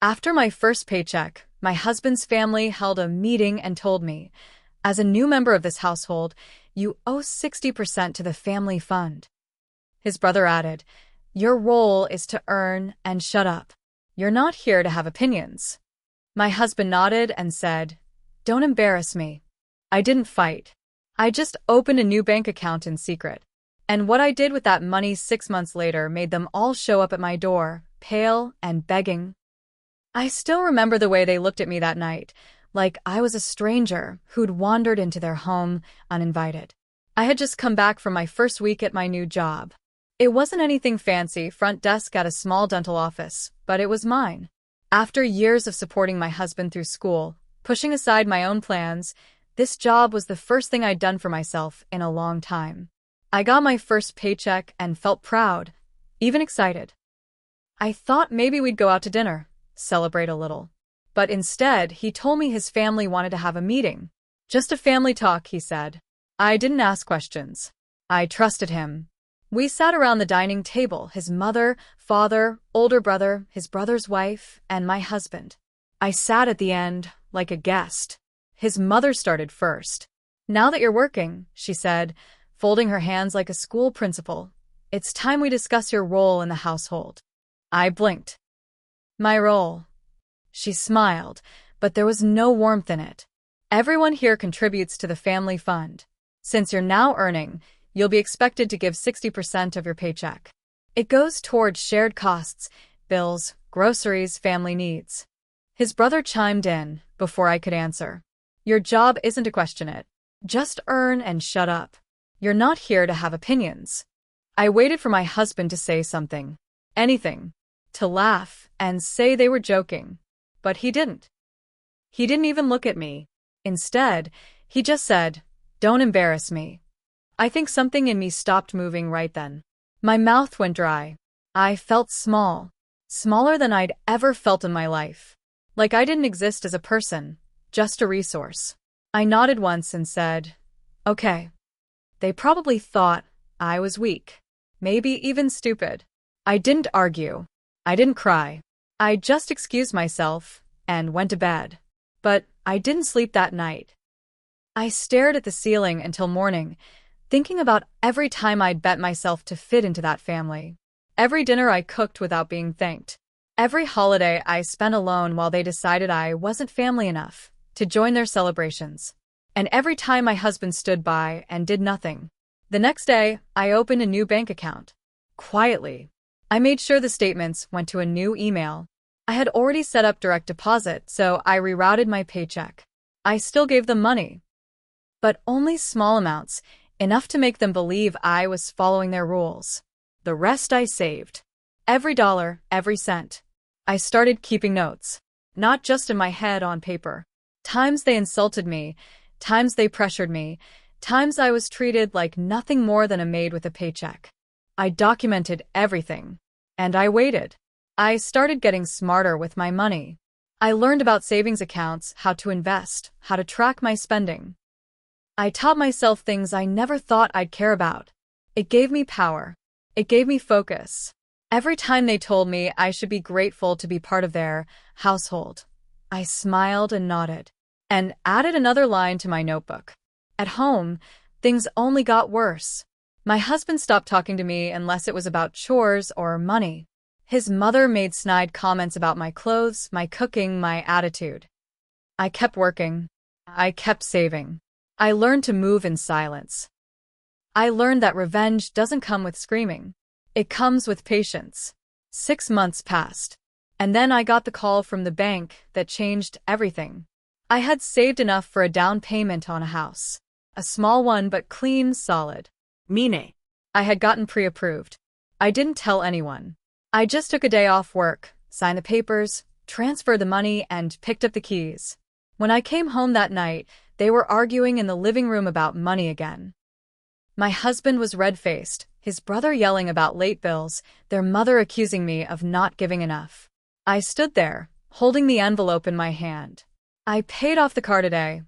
After my first paycheck, my husband's family held a meeting and told me, as a new member of this household, you owe 60% to the family fund. His brother added, your role is to earn and shut up. You're not here to have opinions. My husband nodded and said, don't embarrass me. I didn't fight. I just opened a new bank account in secret. And what I did with that money 6 months later made them all show up at my door, pale and begging. I still remember the way they looked at me that night, like I was a stranger who'd wandered into their home uninvited. I had just come back from my first week at my new job. It wasn't anything fancy, front desk at a small dental office, but it was mine. After years of supporting my husband through school, pushing aside my own plans, this job was the first thing I'd done for myself in a long time. I got my first paycheck and felt proud, even excited. I thought maybe we'd go out to dinner, celebrate a little. But instead, he told me his family wanted to have a meeting. Just a family talk, he said. I didn't ask questions. I trusted him. We sat around the dining table, his mother, father, older brother, his brother's wife, and my husband. I sat at the end, like a guest. His mother started first. Now that you're working, she said, folding her hands like a school principal, it's time we discuss your role in the household. I blinked. My role. She smiled, but there was no warmth in it. Everyone here contributes to the family fund. Since you're now earning, you'll be expected to give 60% of your paycheck. It goes towards shared costs, bills, groceries, family needs. His brother chimed in before I could answer. Your job isn't to question it. Just earn and shut up. You're not here to have opinions. I waited for my husband to say something. Anything. To laugh and say they were joking. But he didn't. He didn't even look at me. Instead, he just said, don't embarrass me. I think something in me stopped moving right then. My mouth went dry. I felt small. Smaller than I'd ever felt in my life. Like I didn't exist as a person, just a resource. I nodded once and said, okay. They probably thought I was weak. Maybe even stupid. I didn't argue. I didn't cry. I just excused myself and went to bed. But I didn't sleep that night. I stared at the ceiling until morning, thinking about every time I'd bet myself to fit into that family. Every dinner I cooked without being thanked. Every holiday I spent alone while they decided I wasn't family enough to join their celebrations. And every time my husband stood by and did nothing. The next day, I opened a new bank account. Quietly. I made sure the statements went to a new email. I had already set up direct deposit, so I rerouted my paycheck. I still gave them money. But only small amounts, enough to make them believe I was following their rules. The rest I saved. Every dollar, every cent. I started keeping notes. Not just in my head, on paper. Times they insulted me, times they pressured me, times I was treated like nothing more than a maid with a paycheck. I documented everything. And I waited. I started getting smarter with my money. I learned about savings accounts, how to invest, how to track my spending. I taught myself things I never thought I'd care about. It gave me power. It gave me focus. Every time they told me I should be grateful to be part of their household, I smiled and nodded, and added another line to my notebook. At home, things only got worse. My husband stopped talking to me unless it was about chores or money. His mother made snide comments about my clothes, my cooking, my attitude. I kept working. I kept saving. I learned to move in silence. I learned that revenge doesn't come with screaming. It comes with patience. 6 months passed. And then I got the call from the bank that changed everything. I had saved enough for a down payment on a house. A small one, but clean, solid. Mine. I had gotten pre-approved. I didn't tell anyone. I just took a day off work, signed the papers, transferred the money, and picked up the keys. When I came home that night, they were arguing in the living room about money again. My husband was red-faced, his brother yelling about late bills, their mother accusing me of not giving enough. I stood there, holding the envelope in my hand. I paid off the car today,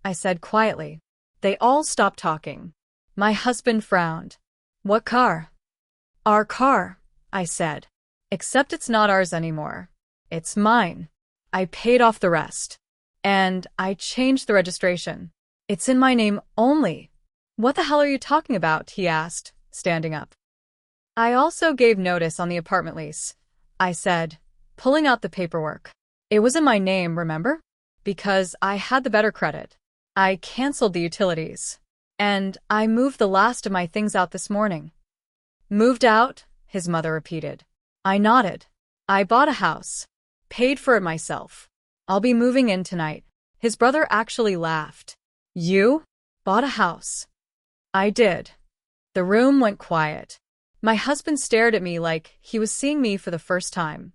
I said quietly. They all stopped talking. My husband frowned. What car? Our car, I said. Except it's not ours anymore. It's mine. I paid off the rest. And I changed the registration. It's in my name only. What the hell are you talking about? He asked, standing up. I also gave notice on the apartment lease, I said, pulling out the paperwork. It was in my name, remember? Because I had the better credit. I canceled the utilities. And I moved the last of my things out this morning. Moved out? His mother repeated. I nodded. I bought a house. Paid for it myself. I'll be moving in tonight. His brother actually laughed. You? Bought a house? I did. The room went quiet. My husband stared at me like he was seeing me for the first time.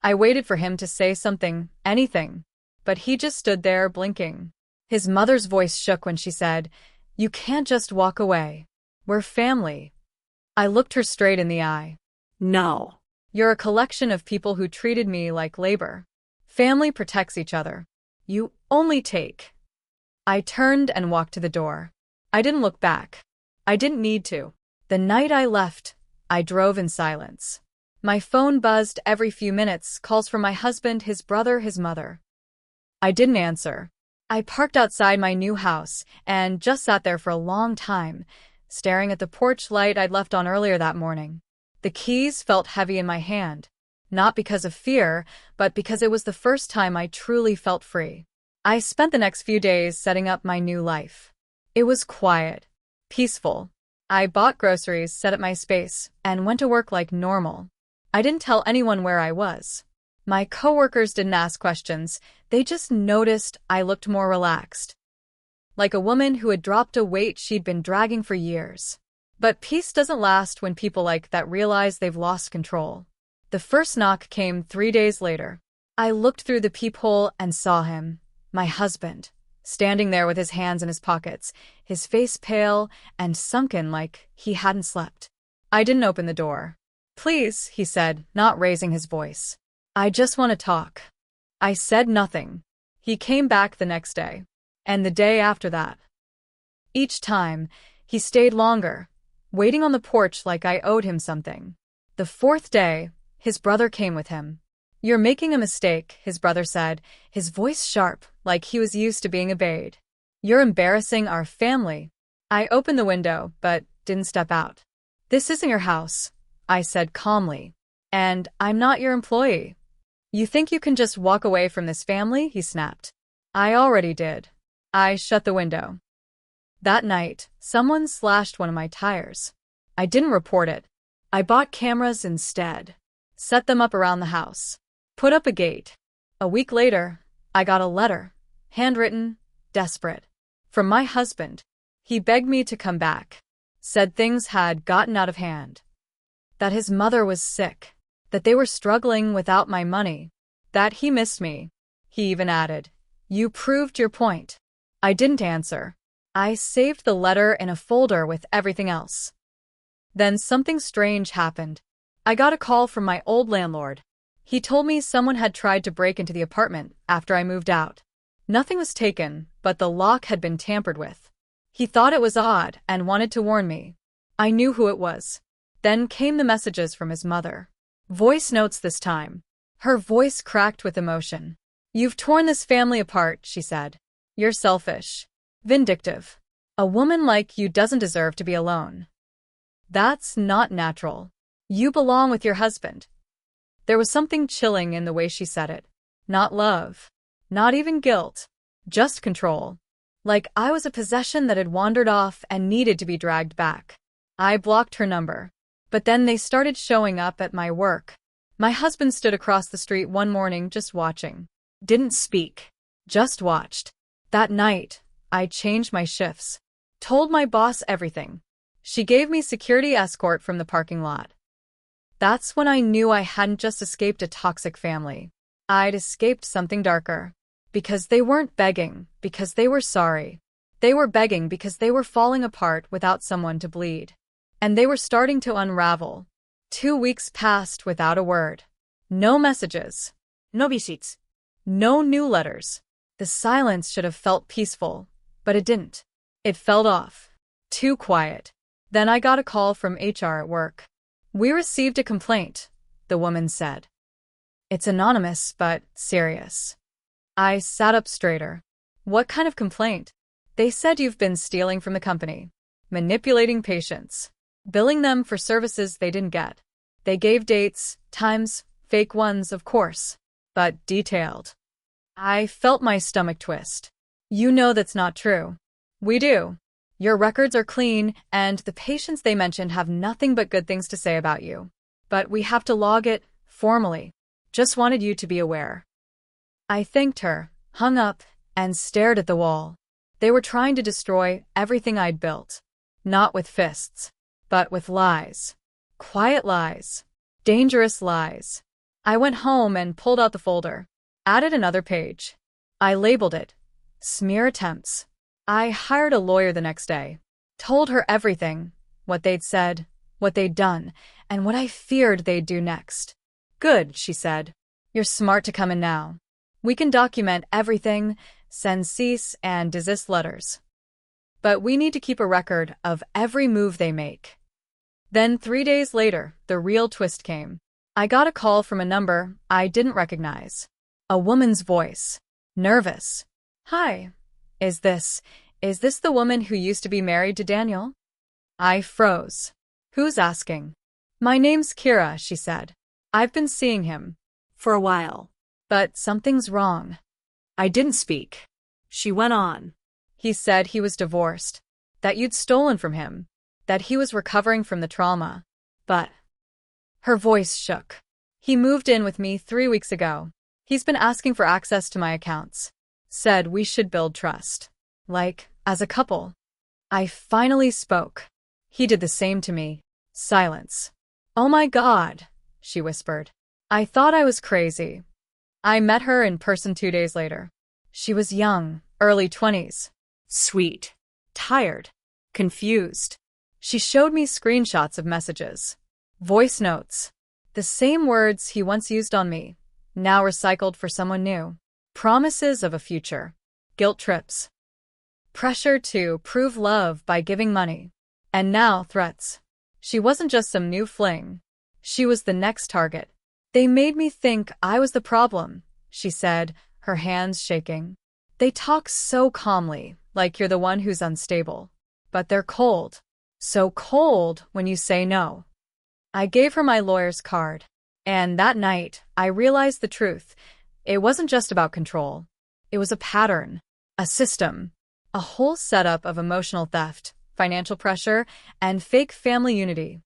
I waited for him to say something, anything, but he just stood there blinking. His mother's voice shook when she said, You can't just walk away. We're family. I looked her straight in the eye. No. You're a collection of people who treated me like labor. Family protects each other. You only take. I turned and walked to the door. I didn't look back. I didn't need to. The night I left, I drove in silence. My phone buzzed every few minutes, calls from my husband, his brother, his mother. I didn't answer. I parked outside my new house and just sat there for a long time, staring at the porch light I'd left on earlier that morning. The keys felt heavy in my hand, not because of fear, but because it was the first time I truly felt free. I spent the next few days setting up my new life. It was quiet, peaceful. I bought groceries, set up my space, and went to work like normal. I didn't tell anyone where I was. My coworkers didn't ask questions, they just noticed I looked more relaxed. Like a woman who had dropped a weight she'd been dragging for years. But peace doesn't last when people like that realize they've lost control. The first knock came 3 days later. I looked through the peephole and saw him, my husband, standing there with his hands in his pockets, his face pale and sunken like he hadn't slept. I didn't open the door. Please, he said, not raising his voice. I just want to talk. I said nothing. He came back the next day. And the day after that. Each time, he stayed longer, waiting on the porch like I owed him something. The fourth day, his brother came with him. You're making a mistake, his brother said, his voice sharp, like he was used to being obeyed. You're embarrassing our family. I opened the window, but didn't step out. This isn't your house, I said calmly. And I'm not your employee. You think you can just walk away from this family? He snapped. I already did. I shut the window. That night, someone slashed one of my tires. I didn't report it. I bought cameras instead. Set them up around the house. Put up a gate. A week later, I got a letter, handwritten, desperate, from my husband. He begged me to come back. Said things had gotten out of hand. That his mother was sick. That they were struggling without my money. That he missed me. He even added, You proved your point. I didn't answer. I saved the letter in a folder with everything else. Then something strange happened. I got a call from my old landlord. He told me someone had tried to break into the apartment after I moved out. Nothing was taken, but the lock had been tampered with. He thought it was odd and wanted to warn me. I knew who it was. Then came the messages from his mother. Voice notes this time. Her voice cracked with emotion. You've torn this family apart, she said. You're selfish. Vindictive. A woman like you doesn't deserve to be alone. That's not natural. You belong with your husband. There was something chilling in the way she said it. Not love. Not even guilt. Just control. Like I was a possession that had wandered off and needed to be dragged back. I blocked her number. But then they started showing up at my work. My husband stood across the street one morning just watching. Didn't speak. Just watched. That night, I changed my shifts. Told my boss everything. She gave me security escort from the parking lot. That's when I knew I hadn't just escaped a toxic family. I'd escaped something darker. Because they weren't begging, because they were sorry. They were begging because they were falling apart without someone to bleed. And they were starting to unravel. 2 weeks passed without a word. No messages. No visits. No new letters. The silence should have felt peaceful, but it didn't. It felt off. Too quiet. Then I got a call from HR at work. We received a complaint, the woman said. It's anonymous, but serious. I sat up straighter. What kind of complaint? They said you've been stealing from the company, manipulating patients, billing them for services they didn't get. They gave dates, times, fake ones, of course, but detailed. I felt my stomach twist. You know that's not true. We do. Your records are clean, and the patients they mentioned have nothing but good things to say about you. But we have to log it, formally. Just wanted you to be aware. I thanked her, hung up, and stared at the wall. They were trying to destroy everything I'd built. Not with fists, but with lies. Quiet lies. Dangerous lies. I went home and pulled out the folder. Added another page. I labeled it Smear Attempts. I hired a lawyer the next day. Told her everything. What they'd said, what they'd done, and what I feared they'd do next. Good, she said. You're smart to come in now. We can document everything, send cease and desist letters. But we need to keep a record of every move they make. Then 3 days later, the real twist came. I got a call from a number I didn't recognize. A woman's voice. Nervous. Hi. Is this the woman who used to be married to Daniel? I froze. Who's asking? My name's Kira, she said. I've been seeing him. For a while. But something's wrong. I didn't speak. She went on. He said he was divorced. That you'd stolen from him. That he was recovering from the trauma. But... Her voice shook. He moved in with me 3 weeks ago. He's been asking for access to my accounts. Said we should build trust. Like, as a couple. I finally spoke. He did the same to me. Silence. Oh my God, she whispered. I thought I was crazy. I met her in person 2 days later. She was young, early 20s. Sweet. Tired. Confused. She showed me screenshots of messages. Voice notes. The same words he once used on me, now recycled for someone new. Promises of a future. Guilt trips. Pressure to prove love by giving money. And now threats. She wasn't just some new fling. She was the next target. They made me think I was the problem, she said, her hands shaking. They talk so calmly, like you're the one who's unstable. But they're cold. So cold when you say no. I gave her my lawyer's card. And that night, I realized the truth. It wasn't just about control. It was a pattern, a system, a whole setup of emotional theft, financial pressure, and fake family unity.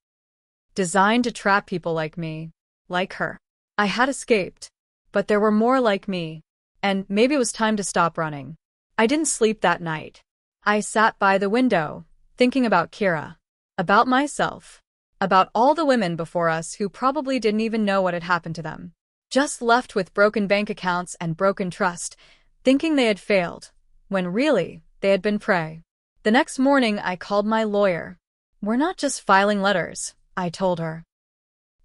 Designed to trap people like me, like her. I had escaped, but there were more like me, and maybe it was time to stop running. I didn't sleep that night. I sat by the window, thinking about Kira, about myself, about all the women before us who probably didn't even know what had happened to them. Just left with broken bank accounts and broken trust, thinking they had failed, when really, they had been prey. The next morning, I called my lawyer. We're not just filing letters, I told her.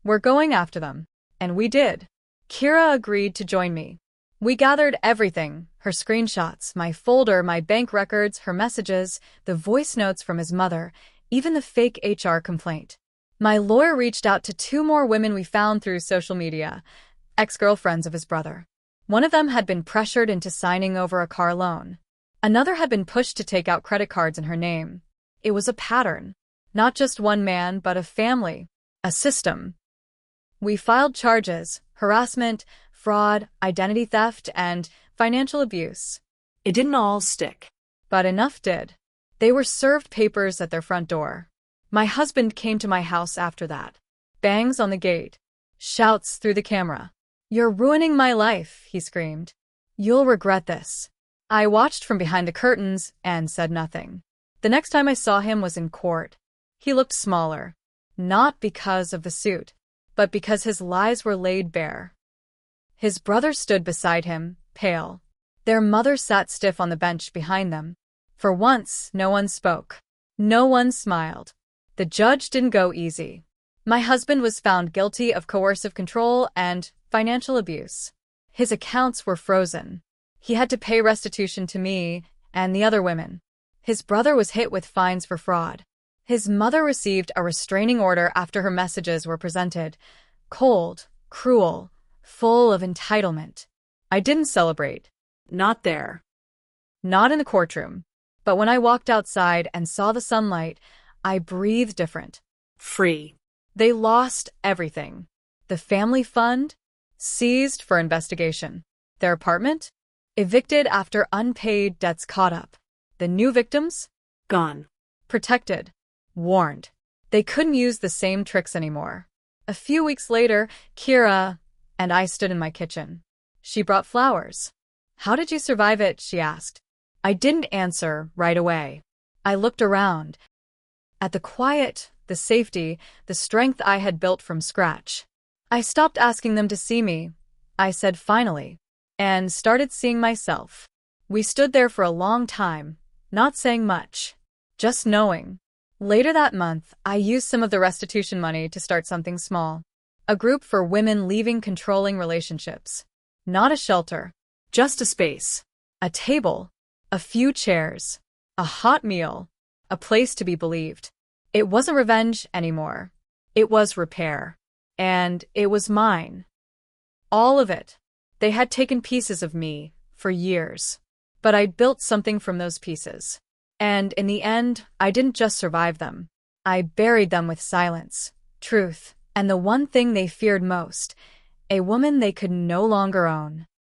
We're going after them. And we did. Kira agreed to join me. We gathered everything, her screenshots, my folder, my bank records, her messages, the voice notes from his mother, even the fake HR complaint. My lawyer reached out to 2 more women we found through social media, ex-girlfriends of his brother. One of them had been pressured into signing over a car loan. Another had been pushed to take out credit cards in her name. It was a pattern. Not just one man, but a family. A system. We filed charges, harassment, fraud, identity theft, and financial abuse. It didn't all stick. But enough did. They were served papers at their front door. My husband came to my house after that. Bangs on the gate. Shouts through the camera. You're ruining my life, he screamed. You'll regret this. I watched from behind the curtains and said nothing. The next time I saw him was in court. He looked smaller. Not because of the suit, but because his lies were laid bare. His brother stood beside him, pale. Their mother sat stiff on the bench behind them. For once, no one spoke. No one smiled. The judge didn't go easy. My husband was found guilty of coercive control and financial abuse. His accounts were frozen. He had to pay restitution to me and the other women. His brother was hit with fines for fraud. His mother received a restraining order after her messages were presented. Cold, cruel, full of entitlement. I didn't celebrate. Not there. Not in the courtroom. But when I walked outside and saw the sunlight, I breathed different. Free. They lost everything. The family fund? Seized for investigation. Their apartment? Evicted after unpaid debts caught up. The new victims? Gone. Protected. Warned. They couldn't use the same tricks anymore. A few weeks later, Kira and I stood in my kitchen. She brought flowers. "How did you survive it?" she asked. I didn't answer right away. I looked around. At the quiet, the safety, the strength I had built from scratch. I stopped asking them to see me, I said finally, and started seeing myself. We stood there for a long time, not saying much, just knowing. Later that month, I used some of the restitution money to start something small. A group for women leaving controlling relationships. Not a shelter, just a space, a table, a few chairs, a hot meal, a place to be believed. It wasn't revenge anymore. It was repair. And it was mine. All of it. They had taken pieces of me for years. But I built something from those pieces. And in the end, I didn't just survive them. I buried them with silence, truth, and the one thing they feared most, a woman they could no longer own.